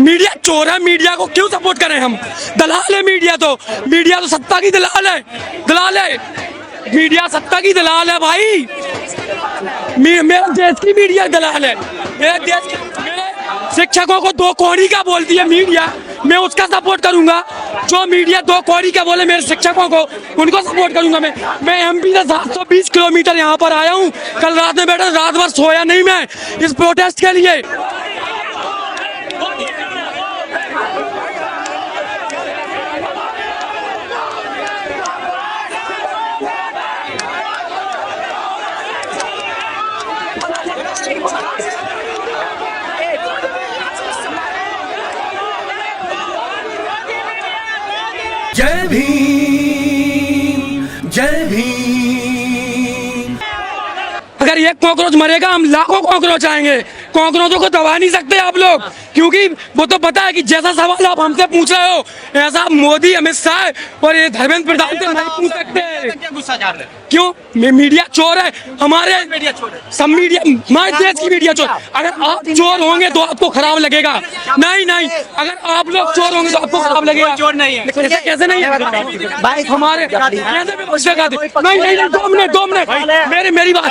Media चोर है, media को क्यों सपोर्ट करें हम? दलाल है मीडिया तो सत्ता की दलाल है, मीडिया सत्ता की दलाल है भाई। मेरे देश की मीडिया दलाल है, मेरे शिक्षकों को दो कौड़ी का बोलती है मीडिया, मैं उसका सपोर्ट करूंगा। जो मीडिया दो कौड़ी का बोले मेरे शिक्षकों को, उनको सपोर्ट करूंगा मैं एमपी से 720 किलोमीटर यहाँ पर आया हूँ। कल रात में बैठा, रात भर सोया नहीं मैं इस प्रोटेस्ट के लिए। जय भीम, जय भीम। अगर एक कॉकरोच मरेगा हम लाखों कॉकरोच आएंगे। कॉकरोचों को दबा नहीं सकते आप लोग, क्योंकि वो तो पता है कि जैसा सवाल आप हमसे पूछ रहे हो ऐसा मोदी, अमित शाह और ये धर्मेंद्र प्रधान से नहीं पूछ सकते। गुस्सा जार रहे? क्यों? मीडिया चोर है, हमारे मीडिया चोर है, सब मीडिया, हमारे देश की मीडिया चोर। अगर आप चोर होंगे तो आपको खराब लगेगा। नहीं, अगर आप लोग चोर होंगे तो आपको खराब लगेगा। चोर नहीं है, कैसे नहीं है भाई? हमारे नहीं, 2 मिनट मेरी बात।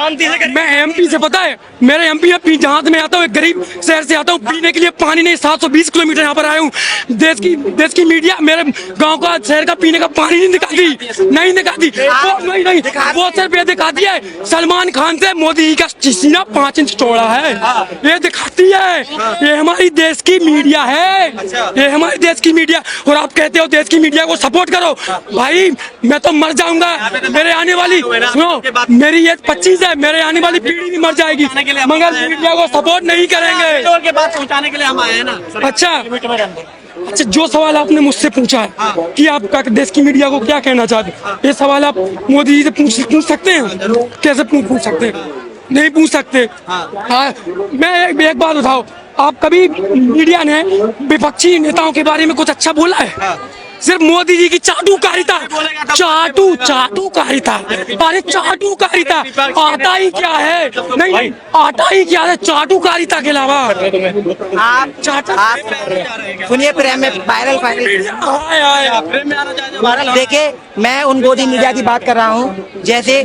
मैं एमपी से, पता है मेरे एमपी जहाँ से मैं आता हूँ, एक गरीब शहर से आता हूँ, पीने के लिए पानी नहीं, 720 किलोमीटर यहाँ पर आया हूँ। देश की मीडिया मेरे गांव का, शहर का पीने का पानी नहीं दिखाती। नहीं, वो सिर्फ ये दिखाती है सलमान खान से मोदी का सीना 5 इंच चौड़ा है, ये दिखाती है। ये हमारी देश की मीडिया है, ये हमारे देश की मीडिया। और आप कहते हो देश की मीडिया को सपोर्ट करो, भाई मैं तो मर जाऊंगा। मेरे आने वाली, सुनो, मेरी एज 25 है, मेरे आने वाली पीढ़ी भी मर जाएगी मगर मीडिया को सपोर्ट नहीं करेंगे। के बात पहुंचाने के लिए हम आए हैं ना। अच्छा, जो सवाल आपने मुझसे पूछा है कि आप देश की मीडिया को क्या कहना चाहते हैं, ये सवाल आप मोदी जी से पूछ सकते हैं? कैसे पूछ सकते हैं? नहीं पूछ सकते। हाँ, मैं एक बात बताओ, आप कभी मीडिया ने विपक्षी नेताओं के बारे में कुछ अच्छा बोला है? सिर्फ मोदी जी की चाटुकारिता अरे चाटुकारिता आता ही क्या है? नहीं, आता ही क्या है चाटुकारिता के अलावा? आप सुनिए, प्रेम में वायरल देखिए, मैं उन गोदी मीडिया की बात कर रहा हूँ, जैसे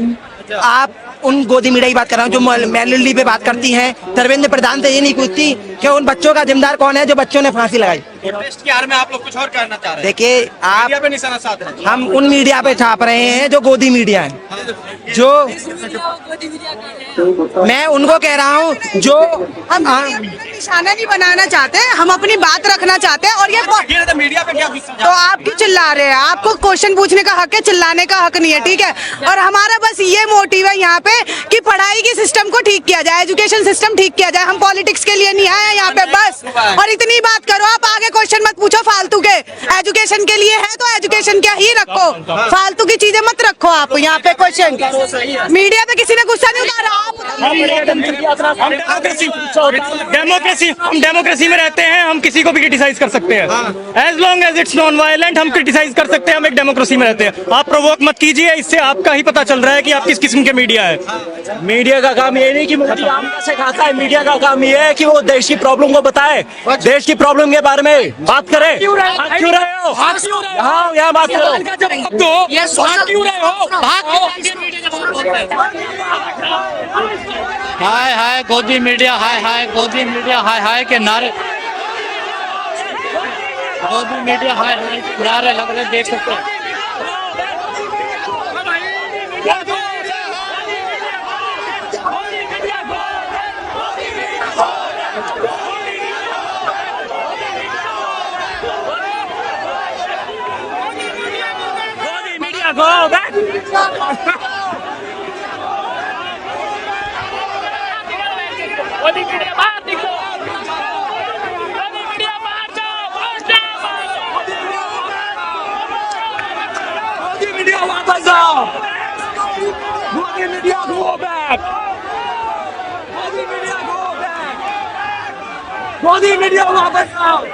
आप उन गोदी मीडिया की बात कर रहा हूँ जो मैनुअली पे बात करती हैं। धर्मेंद्र प्रधान से ये नहीं पूछती कि उन बच्चों का जिम्मेदार कौन है जो बच्चों ने फांसी लगाई। प्रोटेस्ट के आड़ में आप लोग कुछ और करना चाह रहे हैं। देखिए, आप मीडिया पे निशाना साध रहे हैं। हम उन मीडिया पे छाप रहे हैं जो गोदी मीडिया है, जो मैं उनको कह रहा हूँ जो हम निशाना नहीं बनाना चाहते, हम अपनी बात रखना चाहते हैं। और ये मीडिया पे क्या तो आप क्यों चिल्ला रहे हैं? आपको क्वेश्चन पूछने का हक है, चिल्लाने का हक नहीं है, ठीक है? और हमारा बस ये मोटिव है यहाँ पे कि पढ़ाई के सिस्टम को ठीक किया जाए, एजुकेशन सिस्टम ठीक किया जाए। हम पॉलिटिक्स के लिए नहीं आए यहाँ पे बस। और इतनी बात करो, आप आगे क्वेश्चन मत पूछो फालतू के। एजुकेशन के लिए है तो एजुकेशन क्या ही रखो, फालतू की चीजें मत रखो आप यहाँ पे क्वेश्चन। मीडिया पे किसी ने गुस्सा नहीं उतारा, हम डेमोक्रेसी में रहते हैं, हम किसी को भी क्रिटिसाइज कर सकते हैं। As long as it's non violent हम क्रिटिसाइज कर सकते हैं, हम एक डेमोक्रेसी में रहते हैं। आप प्रोवोक मत कीजिए, इससे आपका ही पता चल रहा है कि आप किस किस्म के मीडिया है। मीडिया का काम ये नहीं कि मोदी आम का सिखाता है, मीडिया का काम ये है कि वो देश की प्रॉब्लम को बताए, देश की प्रॉब्लम के बारे में बात करे। क्यों रहे हो? यहाँ बात करो। हाय हाय गोदी मीडिया, हाय हाय गोदी मीडिया, हाय हाय के नारे, गोदी मीडिया हाय हाय के नारे लग रहे, देख सकते हैं। गोदी मीडिया गो बैक। गोदी मीडिया बाहर निकलो, गोदी मीडिया बाहर जाओ, मोदी मीडिया वापस आओ, Modi media go back, Modi media go back, Modi media वापस आओ।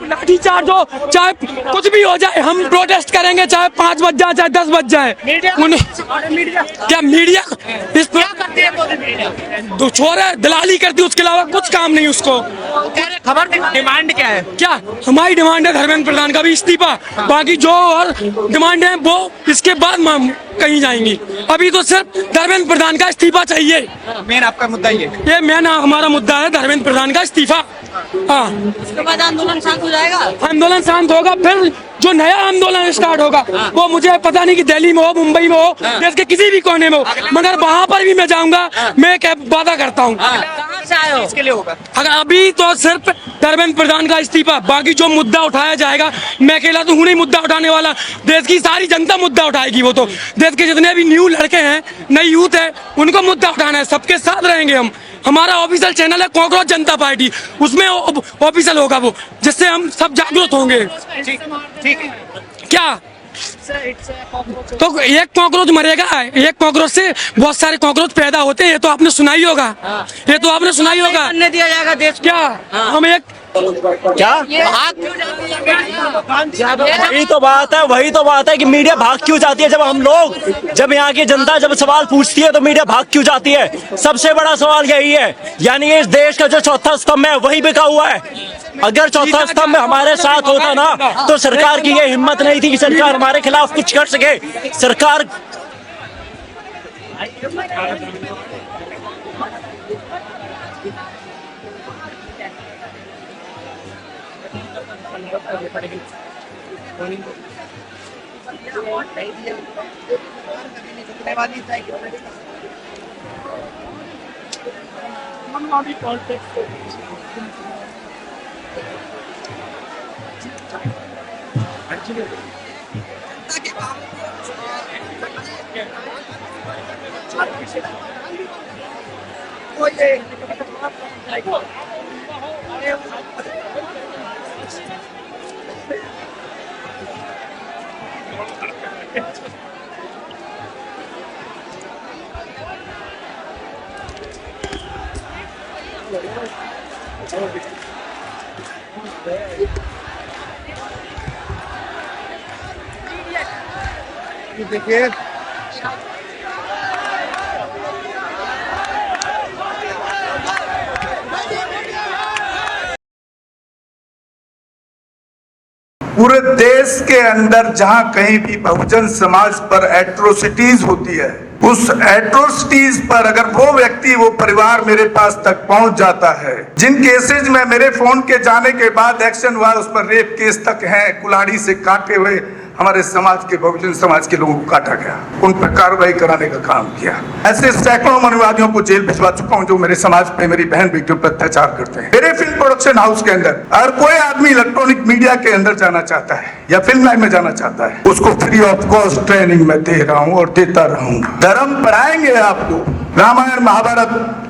लाठीचार्ज हो चाहे कुछ भी हो जाए, हम प्रोटेस्ट करेंगे, चाहे 5 बज जाए चाहे 10 बज जाए। क्या मीडिया इस तो छोरा दलाली करती, उसके अलावा कुछ काम नहीं उसको। खबर डिमांड क्या है? क्या हमारी डिमांड है धर्मेंद्र प्रधान का भी इस्तीफा, बाकी जो और डिमांड है वो इसके बाद हम कहीं जाएंगी। अभी तो सिर्फ धर्मेंद्र प्रधान का इस्तीफा चाहिए। मेन आपका मुद्दा ये मेन हमारा मुद्दा है धर्मेंद्र प्रधान का इस्तीफा। हाँ, उसके बाद आंदोलन शांत हो जाएगा। आंदोलन शांत होगा, फिर जो नया आंदोलन स्टार्ट होगा वो मुझे पता नहीं कि दिल्ली में हो, मुंबई में हो, देश के किसी भी कोने में हो, मगर वहाँ पर भी मैं जाऊंगा। मैं एक वादा करता हूँ। कहाँ से आए हो? इसके लिए होगा। अगर अभी तो सिर्फ धर्मेंद्र प्रधान का इस्तीफा, बाकी जो मुद्दा उठाया जाएगा, मैं अकेला तो हूँ नहीं मुद्दा उठाने वाला, देश की सारी जनता मुद्दा उठाएगी। वो तो देश के जितने भी न्यू लड़के हैं, नई यूथ है, उनको मुद्दा उठाना है। सबके साथ रहेंगे हम। हमारा ऑफिशियल चैनल है कॉकरोच जनता पार्टी, उसमें ऑफिशियल होगा वो, जिससे हम सब जागरूक होंगे। ठीक है। क्या तो एक कॉकरोच मरेगा, एक कॉकरोच से बहुत सारे कॉकरोच पैदा होते हैं, ये तो आपने सुना ही होगा। ये तो आपने सुना ही होगा। बनने दिया जाएगा देश। क्या हम एक क्या भाग क्यों जाती है? वही तो बात है कि मीडिया भाग क्यों जाती है। जब यहाँ की जनता जब सवाल पूछती है तो मीडिया भाग क्यों जाती है। सबसे बड़ा सवाल यही है, यानी इस देश का जो चौथा स्तंभ है वही बिका हुआ है। अगर चौथा स्तंभ हमारे साथ होता ना तो सरकार की ये हिम्मत नहीं थी कि सरकार हमारे खिलाफ कुछ कर सके। सरकार देखिए पूरे देश के अंदर जहां कहीं भी बहुजन समाज पर एट्रोसिटीज होती है, उस एट्रोसिटीज पर अगर वो व्यक्ति वो परिवार मेरे पास तक पहुंच जाता है, जिन केसेज में मेरे फोन के जाने के बाद एक्शन हुआ, उस पर रेप केस तक है, कुल्हाड़ी से काटे हुए हमारे समाज के बहुजन समाज के लोगों को काटा गया, उन पर कार्रवाई कराने का काम किया। ऐसे सैकड़ों मनुवादियों को जेल भिजवा चुका हूं जो मेरे समाज पे, मेरी बहन बेटियों पर अत्याचार करते हैं। मेरे फिल्म प्रोडक्शन हाउस के अंदर अगर कोई आदमी इलेक्ट्रॉनिक मीडिया के अंदर जाना चाहता है या फिल्म लाइन में जाना चाहता है, उसको फ्री ऑफ कॉस्ट ट्रेनिंग में दे रहा हूँ और देता रहूंगा। धर्म पढ़ाएंगे आपको, रामायण महाभारत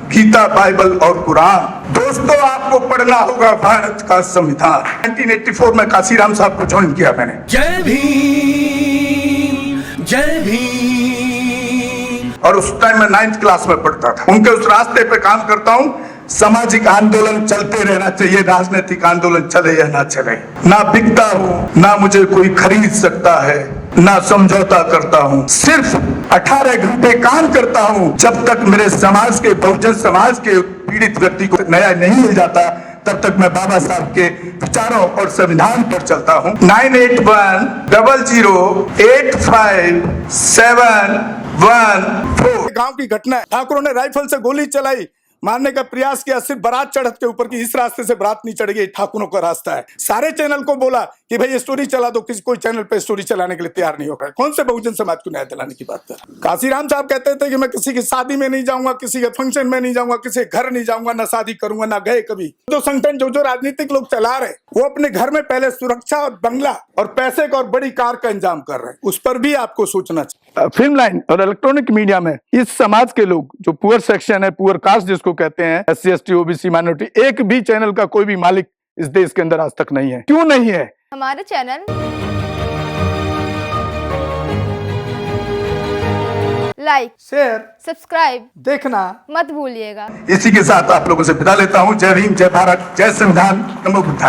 गीता बाइबल और कुरान। दोस्तों आपको पढ़ना होगा भारत का संविधान। 1984 में काशीराम साहब को ज्वाइन किया मैंने। जय भीम, जय भीम। और उस टाइम में 9th क्लास में पढ़ता था। उनके उस रास्ते पे काम करता हूँ। सामाजिक आंदोलन चलते रहना चाहिए, राजनीतिक आंदोलन चले या ना चले। ना बिकता हूँ, ना मुझे कोई खरीद सकता है, ना समझौता करता हूँ। सिर्फ 18 घंटे काम करता हूँ। जब तक मेरे समाज के, बहुजन समाज के पीड़ित व्यक्ति को न्याय नहीं मिल जाता, तब तक मैं बाबा साहब के विचारों और संविधान पर चलता हूँ। 9810085714 गांव की घटना है। ठाकुरों ने राइफल से गोली चलाई, मारने का प्रयास किया, सिर्फ बारात चढ़त के ऊपर की इस रास्ते से बारात नहीं चढ़ेगी, ठाकुरों का रास्ता है। सारे चैनल को बोला कि भाई स्टोरी चला दो, किसी कोई चैनल पे स्टोरी चलाने के लिए तैयार नहीं होगा। कौन से बहुजन समाज को न्याय दिलाने की बात कर रहे हैं? काशीराम साहब कहते थे कि मैं किसी की शादी में नहीं जाऊंगा, किसी के फंक्शन में नहीं जाऊंगा, किसी के घर नहीं जाऊंगा, ना शादी करूंगा, ना गए कभी। जो संगठन जो राजनीतिक लोग चला रहे वो अपने घर में पहले सुरक्षा और बंगला और पैसे का और बड़ी कार का इंतजाम कर रहे हैं, उस पर भी आपको सोचना चाहिए। फिल्म लाइन और इलेक्ट्रॉनिक मीडिया में इस समाज के लोग जो पुअर सेक्शन है, पुअर कास्ट जिसको कहते हैं, SC ST OBC माइनॉरिटी, एक भी चैनल का कोई भी मालिक इस देश के अंदर आज तक नहीं है। क्यों नहीं है? हमारे चैनल लाइक, शेयर, सब्सक्राइब देखना मत भूलिएगा। इसी के साथ आप लोगों से विदा लेता हूं। जय भीम, जय भारत, जय संविधान, नमो बुद्धाय।